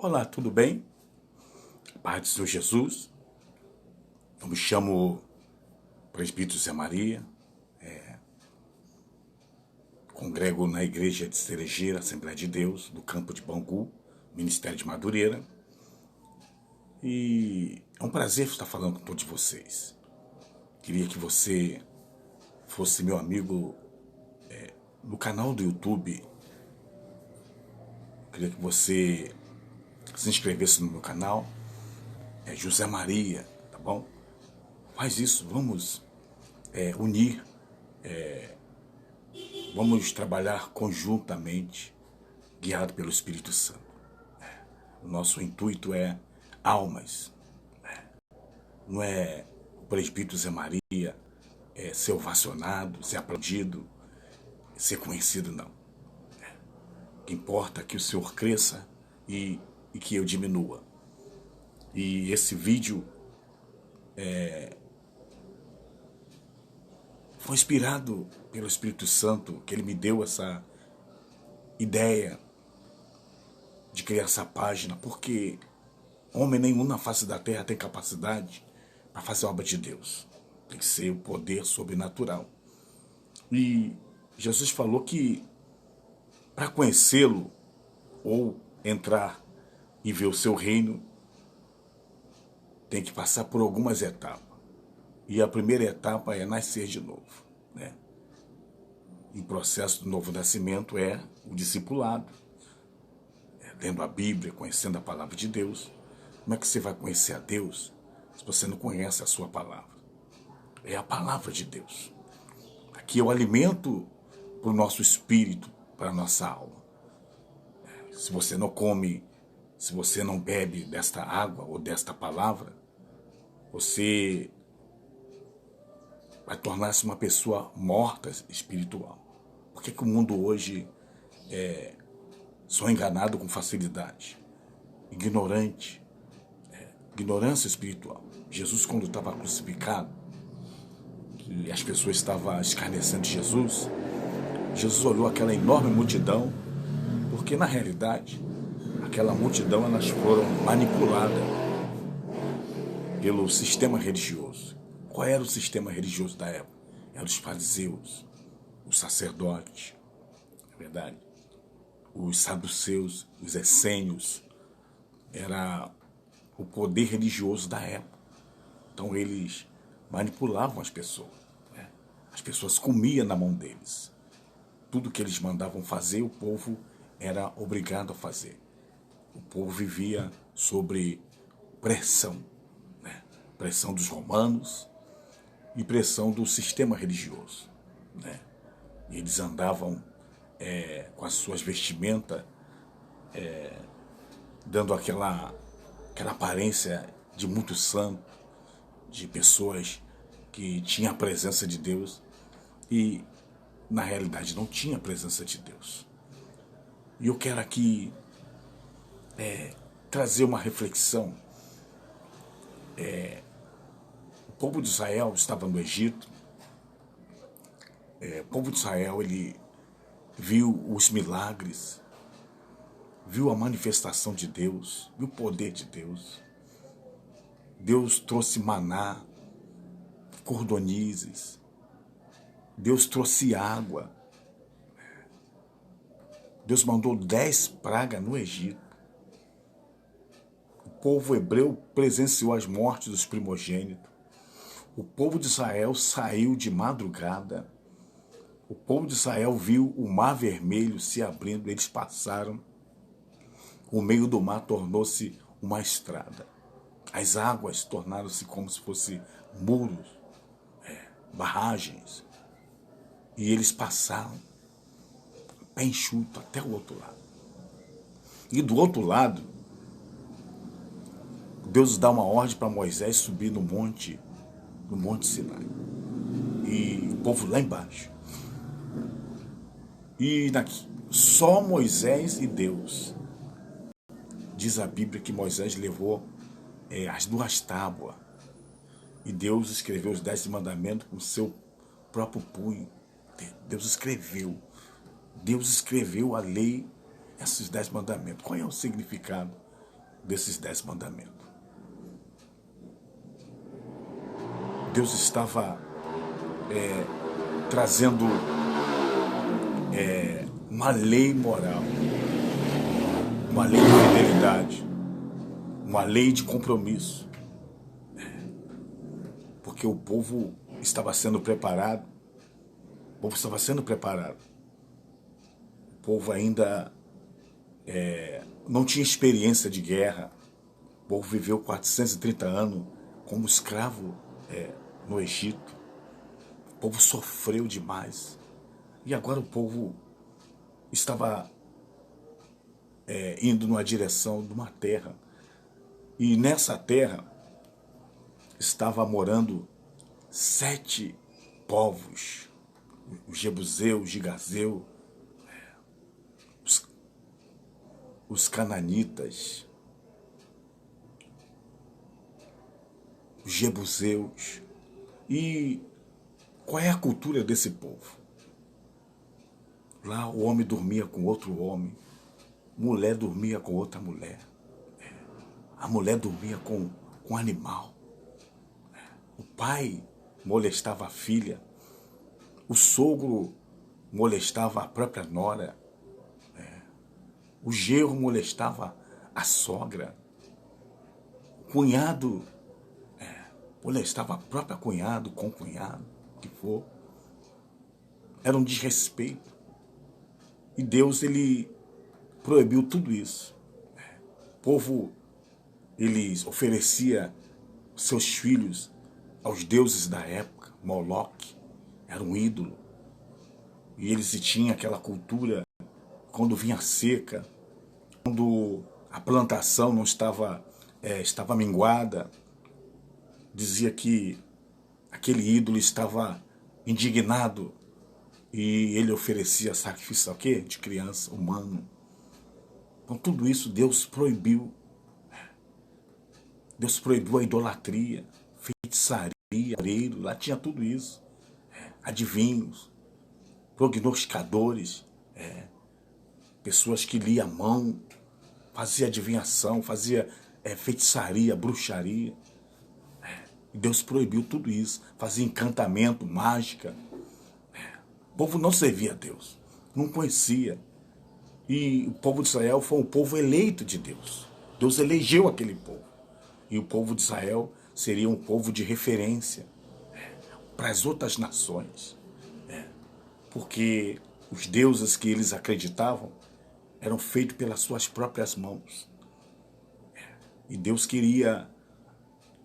Olá, tudo bem? Paz do Senhor Jesus. Eu me chamo Presbítero Zé Maria, congrego na Igreja de Cerejeira, Assembleia de Deus, do Campo de Bangu, Ministério de Madureira. E é um prazer estar falando com todos vocês. Queria que você fosse meu amigo no canal do YouTube. Queria que você se inscrevesse no meu canal, José Maria, tá bom? Faz isso, vamos unir, vamos trabalhar conjuntamente, guiado pelo Espírito Santo. O nosso intuito é almas, não é o presbítero Zé Maria ser ovacionado, ser aplaudido, ser conhecido, não. O que importa é que o Senhor cresça e que eu diminua. E esse vídeo foi inspirado pelo Espírito Santo, que Ele me deu essa ideia de criar essa página, porque homem nenhum na face da terra tem capacidade para fazer a obra de Deus. Tem que ser o poder sobrenatural. E Jesus falou que para conhecê-lo ou entrar e ver o seu reino, tem que passar por algumas etapas. E a primeira etapa é nascer de novo, né? E o processo do novo nascimento é o discipulado, lendo a Bíblia, conhecendo a palavra de Deus. Como é que você vai conhecer a Deus se você não conhece a sua palavra? É a palavra de Deus. Aqui é o alimento para o nosso espírito, para a nossa alma. Se você não come, se você não bebe desta água ou desta palavra, você vai tornar-se uma pessoa morta espiritual. Por que o mundo hoje só é enganado com facilidade? Ignorante, ignorância espiritual. Jesus, quando estava crucificado, e as pessoas estavam escarnecendo de Jesus, Jesus olhou aquela enorme multidão, porque na realidade, aquela multidão, elas foram manipuladas pelo sistema religioso. Qual era o sistema religioso da época? Eram os fariseus, os sacerdotes, é verdade, os saduceus, os essênios. Era o poder religioso da época. Então eles manipulavam as pessoas, né? As pessoas comiam na mão deles. Tudo que eles mandavam fazer, o povo era obrigado a fazer. O povo vivia sobre pressão, né? Pressão dos romanos e pressão do sistema religioso, né? E eles andavam com as suas vestimentas, dando aquela aparência de muito santo, de pessoas que tinham a presença de Deus e, na realidade, não tinha a presença de Deus. E eu quero aqui trazer uma reflexão. O povo de Israel estava no Egito. O povo de Israel, ele viu os milagres, viu a manifestação de Deus, viu o poder de Deus. Deus trouxe maná, cordonizes. Deus trouxe água. Deus mandou 10 pragas no Egito. O povo hebreu presenciou as mortes dos primogênitos. O povo de Israel saiu de madrugada. O povo de Israel viu o mar vermelho se abrindo. Eles passaram. O meio do mar tornou-se uma estrada. As águas tornaram-se como se fossem muros, barragens. E eles passaram pé enxuto até o outro lado. E do outro lado, Deus dá uma ordem para Moisés subir no Monte Sinai. E o povo lá embaixo. E só Moisés e Deus. Diz a Bíblia que Moisés levou as 2 tábuas. E Deus escreveu os 10 mandamentos com o seu próprio punho. Deus escreveu. Deus escreveu a lei, esses 10 mandamentos. Qual é o significado desses 10 mandamentos. Deus estava trazendo uma lei moral, uma lei de fidelidade, uma lei de compromisso, porque o povo estava sendo preparado, o povo ainda não tinha experiência de guerra, o povo viveu 430 anos como escravo no Egito, o povo sofreu demais, e agora o povo estava indo numa direção de uma terra, e nessa terra estava morando 7 povos, os Jebuseus, os Gigazeus, os Cananitas, os Jebuseus. E qual é a cultura desse povo? Lá o homem dormia com outro homem, mulher dormia com outra mulher, a mulher dormia com animal, o pai molestava a filha, o sogro molestava a própria nora, o genro molestava a sogra, o cunhado molestava a própria cunhado, com cunhado, o que for. Era um desrespeito. E Deus, ele proibiu tudo isso. O povo, eles oferecia seus filhos aos deuses da época. Moloque era um ídolo. E eles tinham aquela cultura, quando vinha seca, quando a plantação não estava minguada, dizia que aquele ídolo estava indignado e ele oferecia sacrifício ao quê? De criança, humano. Então tudo isso Deus proibiu. Deus proibiu a idolatria, feitiçaria, areiro, lá tinha tudo isso. Adivinhos, prognosticadores, pessoas que liam a mão, fazia adivinhação, fazia feitiçaria, bruxaria. E Deus proibiu tudo isso, fazia encantamento, mágica. O povo não servia a Deus, não conhecia. E o povo de Israel foi um povo eleito de Deus. Deus elegeu aquele povo. E o povo de Israel seria um povo de referência para as outras nações. Porque os deuses que eles acreditavam eram feitos pelas suas próprias mãos. E Deus queria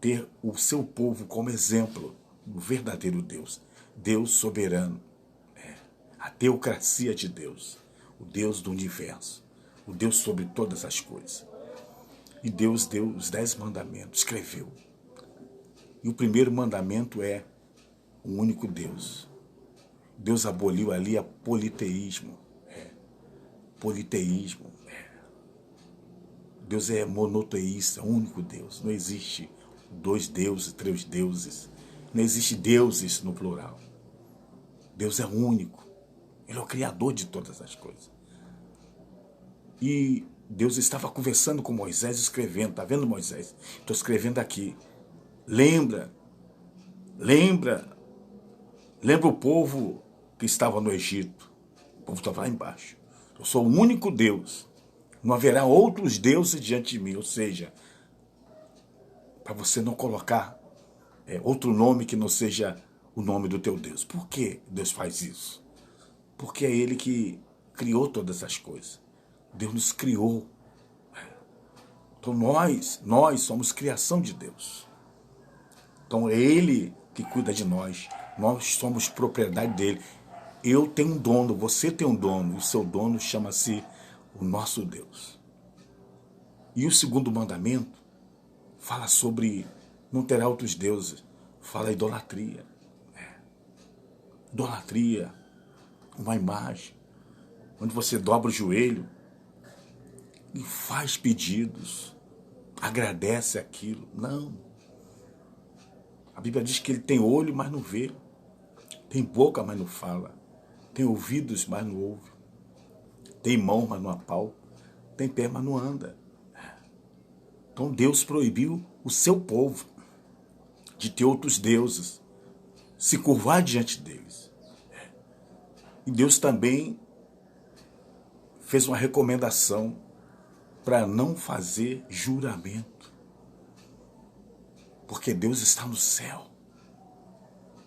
ter o seu povo como exemplo do verdadeiro Deus. Deus soberano. A teocracia de Deus. O Deus do universo. O Deus sobre todas as coisas. E Deus deu os 10 mandamentos, escreveu. E o primeiro mandamento é o único Deus. Deus aboliu ali a politeísmo. Politeísmo. Deus é monoteísta, único Deus. Não existe 2 deuses, 3 deuses. Não existe deuses no plural. Deus é único. Ele é o criador de todas as coisas. E Deus estava conversando com Moisés, escrevendo. Está vendo, Moisés? Estou escrevendo aqui. Lembra o povo que estava no Egito. O povo estava lá embaixo. Eu sou o único Deus. Não haverá outros deuses diante de mim. Ou seja, para você não colocar outro nome que não seja o nome do teu Deus. Por que Deus faz isso? Porque é Ele que criou todas as coisas. Deus nos criou. Então nós somos criação de Deus. Então é Ele que cuida de nós. Nós somos propriedade dele. Eu tenho um dono, você tem um dono. E o seu dono chama-se o nosso Deus. E o segundo mandamento fala sobre não terá outros deuses. Fala idolatria. Idolatria. Uma imagem. Onde você dobra o joelho e faz pedidos. Agradece aquilo. Não. A Bíblia diz que ele tem olho, mas não vê. Tem boca, mas não fala. Tem ouvidos, mas não ouve. Tem mão, mas não apalpa. Tem pé, mas não anda. Então Deus proibiu o seu povo de ter outros deuses, se curvar diante deles. E Deus também fez uma recomendação para não fazer juramento, porque Deus está no céu.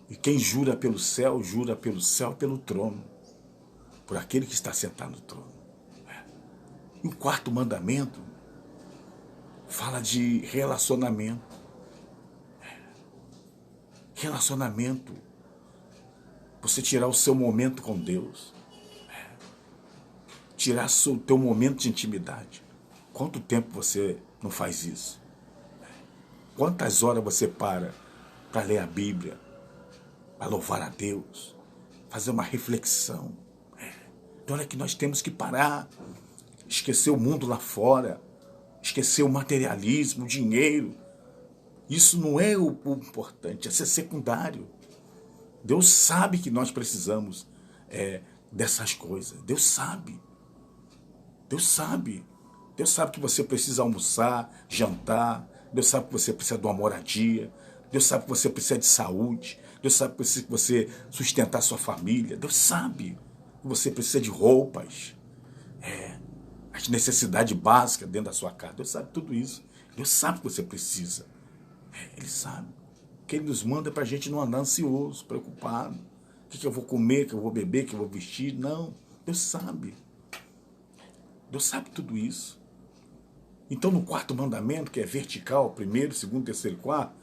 E quem jura pelo céu e pelo trono, por aquele que está sentado no trono. E o quarto mandamento fala de relacionamento. Relacionamento. Você tirar o seu momento com Deus. Tirar o teu momento de intimidade. Quanto tempo você não faz isso? Quantas horas você para ler a Bíblia, para louvar a Deus, fazer uma reflexão? Então é que nós temos que parar, esquecer o mundo lá fora, esquecer o materialismo, o dinheiro. Isso não é o importante, isso é secundário. Deus sabe que nós precisamos dessas coisas. Deus sabe. Deus sabe. Deus sabe que você precisa almoçar, jantar. Deus sabe que você precisa de uma moradia. Deus sabe que você precisa de saúde. Deus sabe que você sustentar sua família. Deus sabe que você precisa de roupas. As necessidades básicas dentro da sua casa. Deus sabe tudo isso. Deus sabe que você precisa. Ele sabe. O que Ele nos manda é para a gente não andar ansioso, preocupado. O que eu vou comer, o que eu vou beber, o que eu vou vestir. Não. Deus sabe. Deus sabe tudo isso. Então, no quarto mandamento, que é vertical, primeiro, segundo, terceiro, quarto,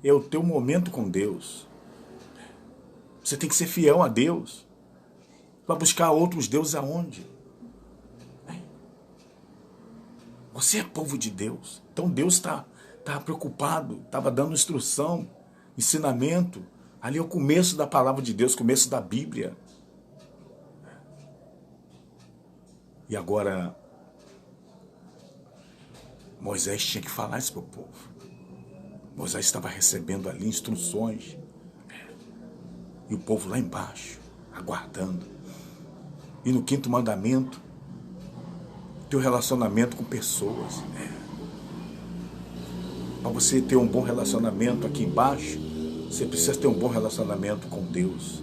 é o teu momento com Deus. Você tem que ser fiel a Deus. Vai buscar outros deuses aonde? Você é povo de Deus. Então Deus está preocupado, estava dando instrução, ensinamento. Ali é o começo da palavra de Deus, começo da Bíblia. E agora, Moisés tinha que falar isso para o povo. Moisés estava recebendo ali instruções. E o povo lá embaixo, aguardando. E no quinto mandamento, teu relacionamento com pessoas. Para você ter um bom relacionamento aqui embaixo, você precisa ter um bom relacionamento com Deus.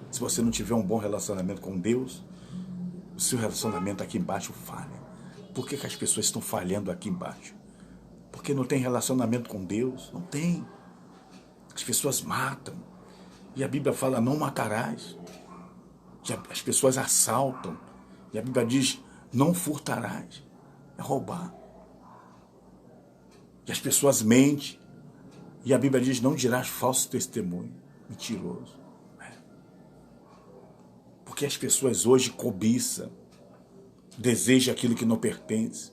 Se você não tiver um bom relacionamento com Deus, o seu relacionamento aqui embaixo falha. Por que as pessoas estão falhando aqui embaixo? Porque não tem relacionamento com Deus? Não tem. As pessoas matam. E a Bíblia fala, não matarás. As pessoas assaltam. E a Bíblia diz, não furtarás. É roubar. E as pessoas mentem. E a Bíblia diz, não dirás falso testemunho. Mentiroso. Porque as pessoas hoje cobiçam. Desejam aquilo que não pertence.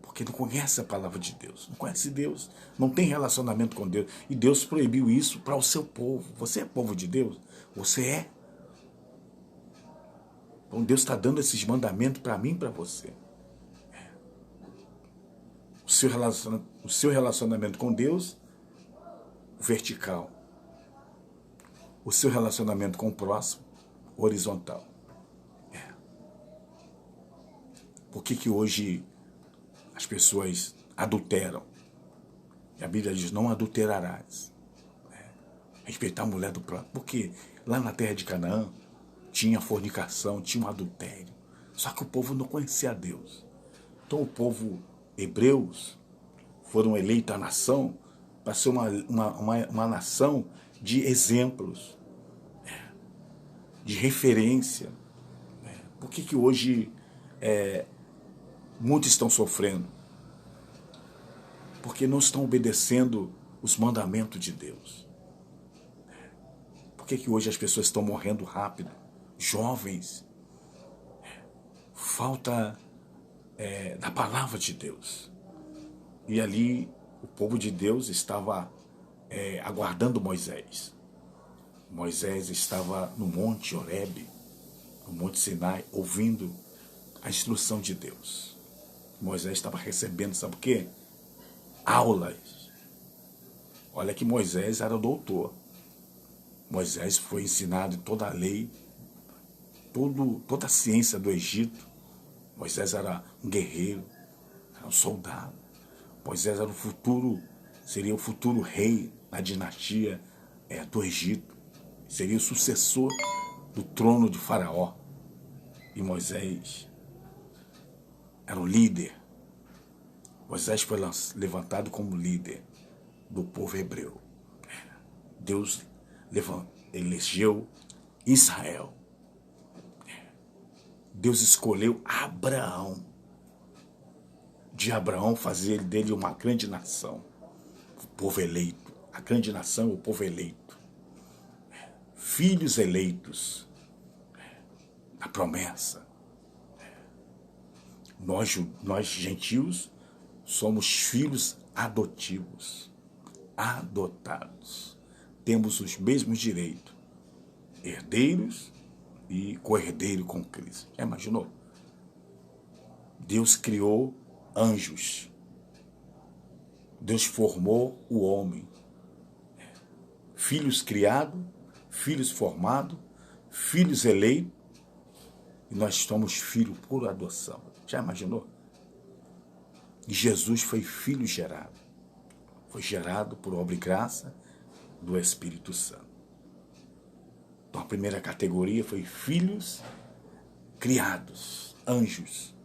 Porque não conhece a palavra de Deus. Não conhece Deus. Não tem relacionamento com Deus. E Deus proibiu isso para o seu povo. Você é povo de Deus? Você é. Então Deus está dando esses mandamentos para mim e para você. O seu relacionamento com Deus, vertical. O seu relacionamento com o próximo, horizontal. Por que hoje as pessoas adulteram? E a Bíblia diz, não adulterarás. Respeitar a mulher do próximo. Porque lá na terra de Canaã tinha fornicação, tinha um adultério. Só que o povo não conhecia a Deus. Então o povo hebreus foram eleitos a nação para ser uma nação de exemplos, de referência. Por que hoje muitos estão sofrendo? Porque não estão obedecendo os mandamentos de Deus. Por que hoje as pessoas estão morrendo rápido? Jovens. Falta da palavra de Deus. E ali o povo de Deus estava aguardando Moisés. Moisés estava no Monte Horebe, no Monte Sinai, ouvindo a instrução de Deus. Moisés estava recebendo, sabe o quê? Aulas. Olha que Moisés era doutor. Moisés foi ensinado toda a lei, toda a ciência do Egito. Moisés era um guerreiro, era um soldado. Moisés era seria o futuro rei na dinastia do Egito. Seria o sucessor do trono de Faraó. E Moisés era o líder. Moisés foi levantado como líder do povo hebreu. Deus elegeu Israel. Deus escolheu Abraão. De Abraão fazer dele uma grande nação. O povo eleito. A grande nação, o povo eleito. Filhos eleitos. A promessa. Nós gentios somos filhos adotivos. Adotados. Temos os mesmos direitos. Herdeiros e co-herdeiro com Cristo. Já imaginou? Deus criou anjos. Deus formou o homem. Filhos criados, filhos formados, filhos eleitos. E nós somos filhos por adoção. Já imaginou? E Jesus foi filho gerado. Foi gerado por obra e graça do Espírito Santo. Então a primeira categoria foi filhos criados, anjos.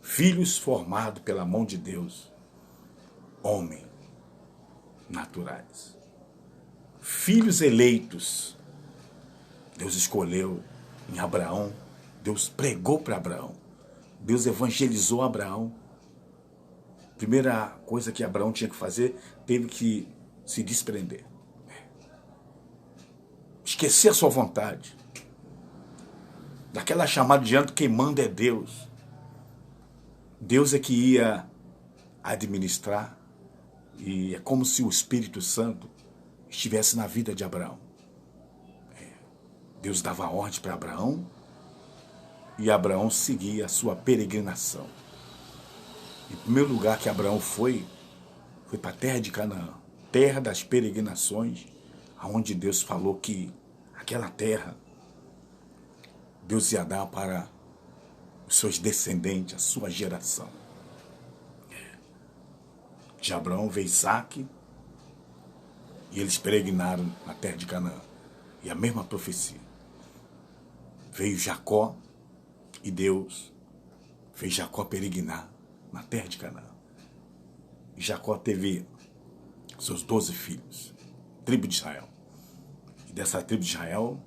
Filhos formados pela mão de Deus, homem, naturais. Filhos eleitos, Deus escolheu em Abraão, Deus pregou para Abraão, Deus evangelizou Abraão. Primeira coisa que Abraão tinha que fazer, teve que se desprender. Esquecer a sua vontade. Daquela chamada diante, quem manda é Deus. Deus é que ia administrar, e é como se o Espírito Santo estivesse na vida de Abraão. Deus dava ordem para Abraão, e Abraão seguia a sua peregrinação. Em primeiro lugar que Abraão foi para a terra de Canaã, terra das peregrinações, aonde Deus falou que aquela terra Deus ia dar para os seus descendentes, a sua geração. De Abraão veio Isaque, e eles peregrinaram na terra de Canaã. E a mesma profecia. Veio Jacó, e Deus fez Jacó peregrinar na terra de Canaã. E Jacó teve seus 12 filhos, tribo de Israel. E dessa tribo de Israel,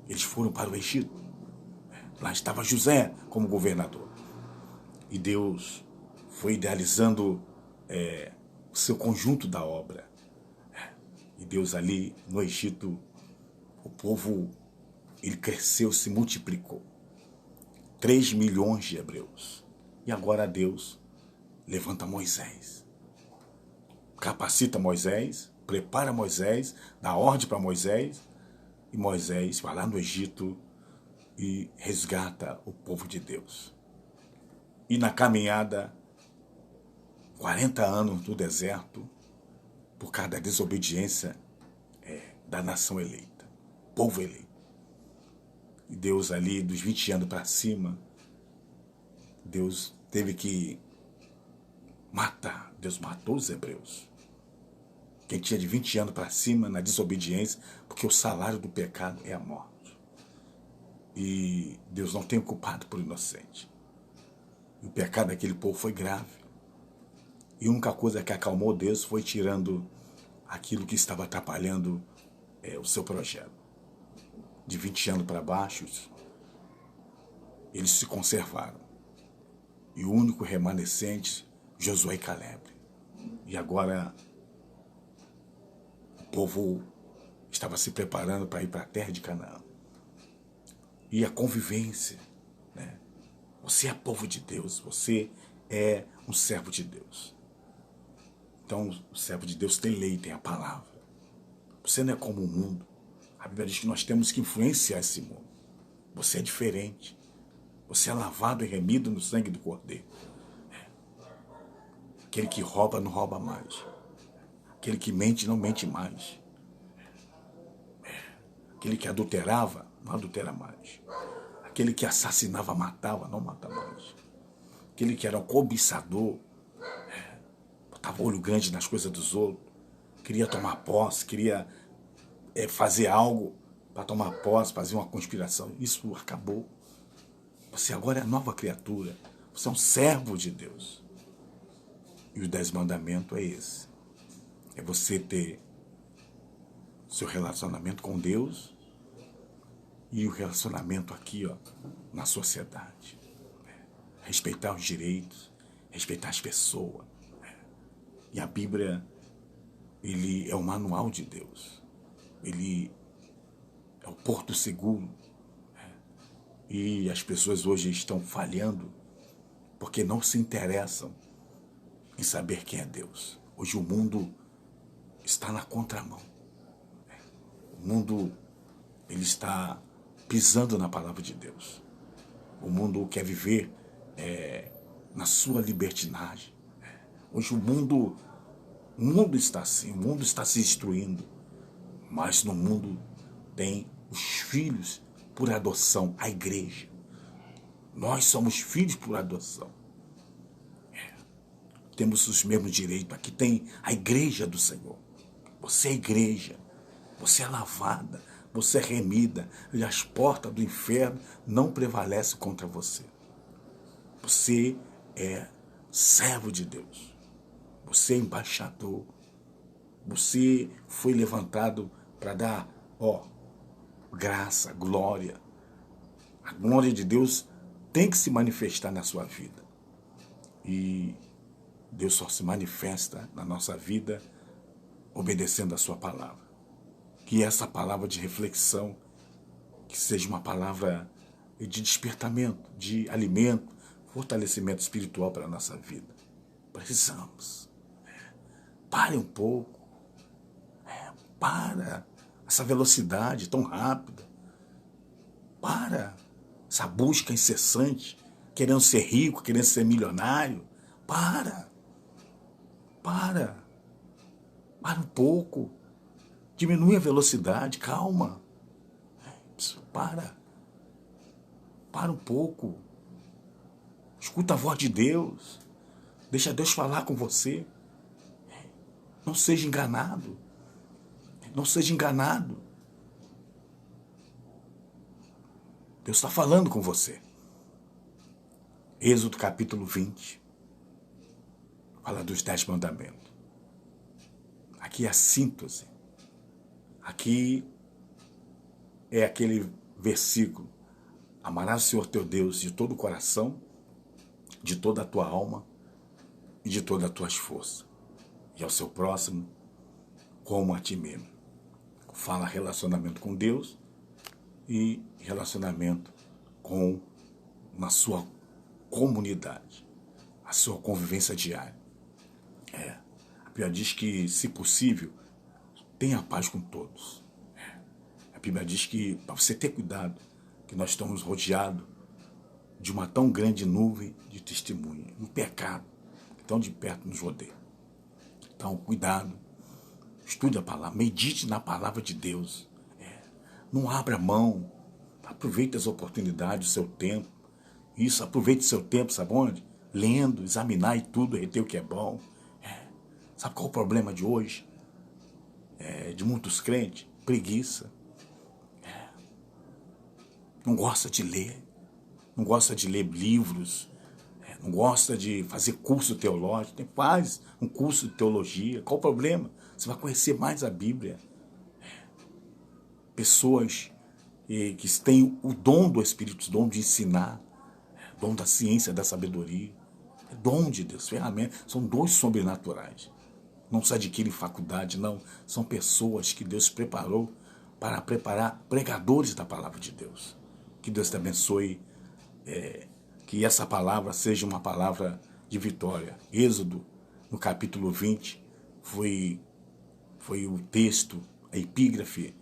eles foram para o Egito. Lá estava José como governador. E Deus foi idealizando o seu conjunto da obra. E Deus ali no Egito, o povo, ele cresceu, se multiplicou. 3 milhões de hebreus. E agora Deus levanta Moisés. Capacita Moisés, prepara Moisés, dá ordem para Moisés. E Moisés vai lá no Egito e resgata o povo de Deus. E na caminhada, 40 anos no deserto, por causa da desobediência da nação eleita, povo eleito. E Deus ali, dos 20 anos para cima, Deus teve que matar. Deus matou os hebreus. Quem tinha de 20 anos para cima na desobediência, porque o salário do pecado é a morte. E Deus não tem culpado por inocente. E o pecado daquele povo foi grave. E a única coisa que acalmou Deus foi tirando aquilo que estava atrapalhando o seu projeto. De 20 anos para baixo, eles se conservaram. E o único remanescente, Josué e Caleb. E agora o povo estava se preparando para ir para a terra de Canaã. E a convivência, né? Você é povo de Deus, você é um servo de Deus. Então, o servo de Deus tem lei, tem a palavra. Você não é como o mundo. A Bíblia diz que nós temos que influenciar esse mundo. Você é diferente. Você é lavado e remido no sangue do Cordeiro. Aquele que rouba, não rouba mais. Aquele que mente, não mente mais. Aquele que adulterava, não adultera mais. Aquele que assassinava, matava, não mata mais. Aquele que era um cobiçador, olho grande nas coisas dos outros, queria tomar posse, queria fazer algo para tomar posse, fazer uma conspiração. Isso acabou. Você agora é nova criatura. Você é um servo de Deus. E os 10 mandamentos é esse. É você ter seu relacionamento com Deus e o relacionamento aqui, ó, na sociedade. Respeitar os direitos, respeitar as pessoas. E a Bíblia, ele é o manual de Deus. Ele é o porto seguro. E as pessoas hoje estão falhando porque não se interessam em saber quem é Deus. Hoje o mundo está na contramão. O mundo, ele está pisando na palavra de Deus. O mundo quer viver na sua libertinagem. Hoje o mundo está assim, o mundo está se destruindo. Mas no mundo tem os filhos por adoção, a igreja. Nós somos filhos por adoção. Temos os mesmos direitos. Aqui tem a igreja do Senhor. Você é igreja. Você é lavada. Você é remida. E as portas do inferno não prevalecem contra você. Você é servo de Deus. Você é embaixador. Você foi levantado para dar, graça, glória. A glória de Deus tem que se manifestar na sua vida. E Deus só se manifesta na nossa vida obedecendo a sua palavra. Que essa palavra de reflexão, que seja uma palavra de despertamento, de alimento, fortalecimento espiritual para a nossa vida. Precisamos. Pare um pouco. Para essa velocidade tão rápida. Para essa busca incessante, querendo ser rico, querendo ser milionário. Para um pouco. Diminui a velocidade, calma. Para um pouco. Escuta a voz de Deus. Deixa Deus falar com você. Não seja enganado. Não seja enganado. Deus está falando com você. Êxodo capítulo 20. Fala dos 10 mandamentos. Aqui é a síntese. Aqui é aquele versículo. Amarás o Senhor teu Deus de todo o coração, de toda a tua alma e de todas as tuas forças. E ao seu próximo como a ti mesmo. Fala relacionamento com Deus e relacionamento na sua comunidade, a sua convivência diária. A Bíblia diz que, se possível, tenha paz com todos. A Bíblia diz que, para você ter cuidado, que nós estamos rodeados de uma tão grande nuvem de testemunha, um pecado que tão de perto nos rodeia. Então, cuidado. Estude a palavra, medite na palavra de Deus. Não abra mão. Aproveite as oportunidades, o seu tempo. Isso, aproveite o seu tempo, sabe onde? Lendo, examinar e tudo, reter o que é bom. Sabe qual é o problema de hoje? De muitos crentes? Preguiça. Não gosta de ler. Não gosta de ler livros. Não gosta de fazer curso teológico. Faz um curso de teologia. Qual o problema? Você vai conhecer mais a Bíblia. Pessoas que têm o dom do Espírito, o dom de ensinar, o dom da ciência, da sabedoria. É dom de Deus, ferramenta. São dons sobrenaturais. Não se adquire em faculdade, não. São pessoas que Deus preparou para preparar pregadores da palavra de Deus. Que Deus te abençoe. Que essa palavra seja uma palavra de vitória. Êxodo, no capítulo 20, foi o texto, a epígrafe,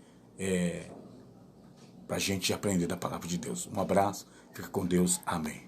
para a gente aprender da palavra de Deus. Um abraço, fica com Deus, amém.